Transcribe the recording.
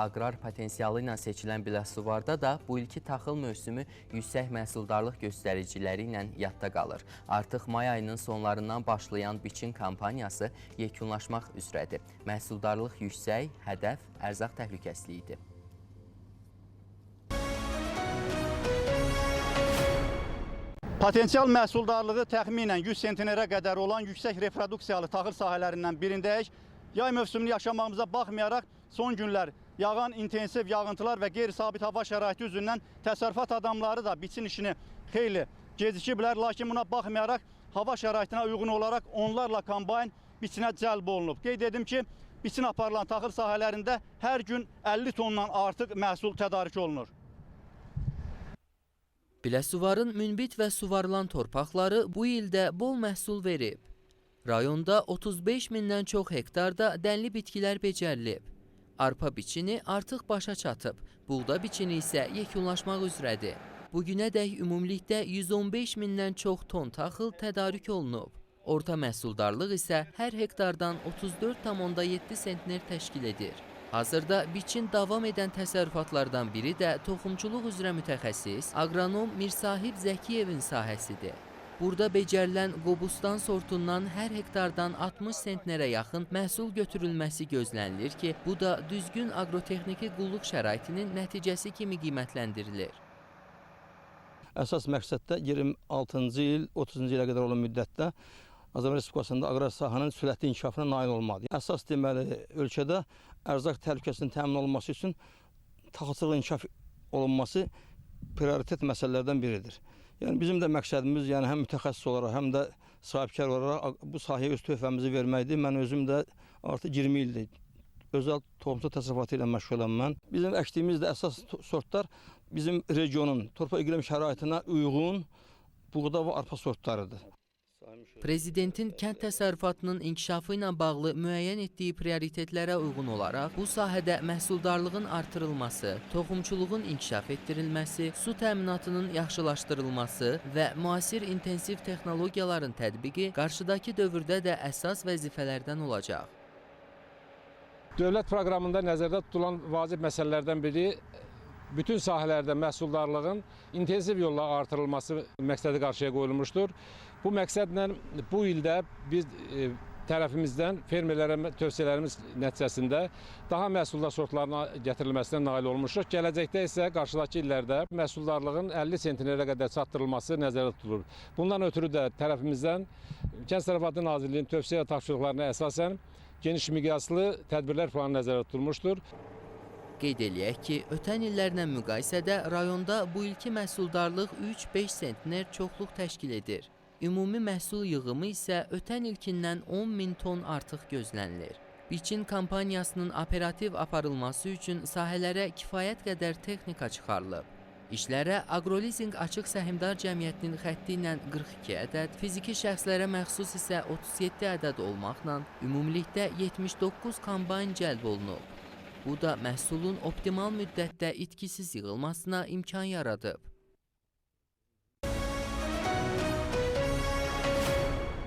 aqrar potensialı ilə seçilən Biləsuvarda da bu ilki taxıl mövsümü yüksək məhsuldarlıq göstəriciləri ilə yadda qalır. Artıq may ayının sonlarından başlayan biçin kampaniyası yekunlaşmaq üzrədir. Məhsuldarlıq yüksək, hədəf ərzaq təhlükəsizliyidir. Potensial məhsuldarlığı təxminən 100 sentinerə qədər olan yüksək reproduksiyalı taxıl sahələrindən birindəyik. Yay mövsümünü yaşamağımıza baxmayaraq son günlər yağan intensiv yağıntılar və qeyri-sabit hava şəraiti üzündən təsərrüfat adamları da biçin işini xeyli gecikiblər. Lakin buna baxmayaraq hava şəraitinə uyğun olaraq onlarla kombayn biçinə cəlb olunub. Qeyd edim ki, biçin aparılan taxıl sahələrində hər gün 50 tondan artıq məhsul tədarik olunur. Biləsuvarın münbit və suvarılan torpaqları bu ildə bol məhsul verib. Rayonda 35 mindən çox hektarda dənli bitkilər becərilib. Arpa biçini artıq başa çatıb, buğda biçini isə yekunlaşmaq üzrədir. Bugünədək ümumilikdə 115 mindən çox ton taxıl tədarik olunub. Orta məhsuldarlıq isə hər hektardan 34,7 sentner təşkil edir. Hazırda biçin davam edən təsərrüfatlardan biri də toxumçuluq üzrə mütəxəssis aqronom Mirsahib Zəkiyevin sahəsidir. Burada becərilən Qobustan sortundan hər hektardan 60 sentnerə yaxın məhsul götürülməsi gözlənilir ki, bu da düzgün aqrotexniki qulluq şəraitinin nəticəsi kimi qiymətləndirilir. Əsas məqsəddə 26-cı il, 30-cu ilə qədər olan müddətdə Azərbaycan Respublikasında aqrar sahənin sürətli inkişafına nail olmalıdır. Əsas deməli, ölkədə ərzaq təhlükəsinin təmin olunması üçün taxılçılığın inkişaf olunması prioritet məsələlərdən biridir. Yəni bizim də məqsədimiz, yəni həm mütəxəssis olaraq, həm də sahibkar olaraq bu sahəyə öz töhfəmizi verməkdir. Mən özüm də artıq 20 ildir özəl toxumçuluq təsərrüfatı ilə məşğulam mən. Bizim əkdiyimiz də əsas sortlar bizim regionun torpaq iqlim şəraitinə uyğun buğda və arpa sortlarıdır. Prezidentin kənd təsərrüfatının inkişafı ilə bağlı müəyyən etdiyi prioritetlərə uyğun olaraq bu sahədə məhsuldarlığın artırılması, toxumçuluğun inkişaf etdirilməsi, su təminatının yaxşılaşdırılması və müasir intensiv texnologiyaların tətbiqi qarşıdakı dövrdə də əsas vəzifələrdən olacaq. Dövlət proqramında nəzərdə tutulan vacib məsələlərdən biri bütün sahələrdə məhsuldarlığın intensiv yolla artırılması məqsədi qarşıya qoyulmuşdur. Bu məqsədlə bu ildə biz tərəfimizdən fermerlərə tövsiyələrimiz nəticəsində daha məhsuldar sortlarına gətirilməsinə nail olmuşuq. Gələcəkdə isə qarşıdakı illərdə məhsuldarlığın 50 sentinerə qədər çatdırılması nəzərdə tutulur. Bundan ötürü də tərəfimizdən Kənd Təsərrüfatı Nazirliyinin tövsiyə və tapşırıqlarına əsasən geniş miqyaslı tədbirlər planı nəzərdə tutulmuşdur. Qeyd eləyək ki, ötən illərlə müqayisədə rayonda bu ilki məhsuldarlıq 3-5 sentner çoxluq təşkil edir. Ümumi məhsul yığımı isə ötən ilkindən 10 min ton artıq gözlənilir. Biçin kampaniyasının operativ aparılması üçün sahələrə kifayət qədər texnika çıxarılıb. İşlərə Aqrolizing Açıq Səhmdar Cəmiyyətinin xətti ilə 42 ədəd, fiziki şəxslərə məxsus isə 37 ədəd olmaqla ümumilikdə 79 kombayn cəlb olunub. Bu da məhsulun optimal müddətdə itkisiz yığılmasına imkan yaradıb.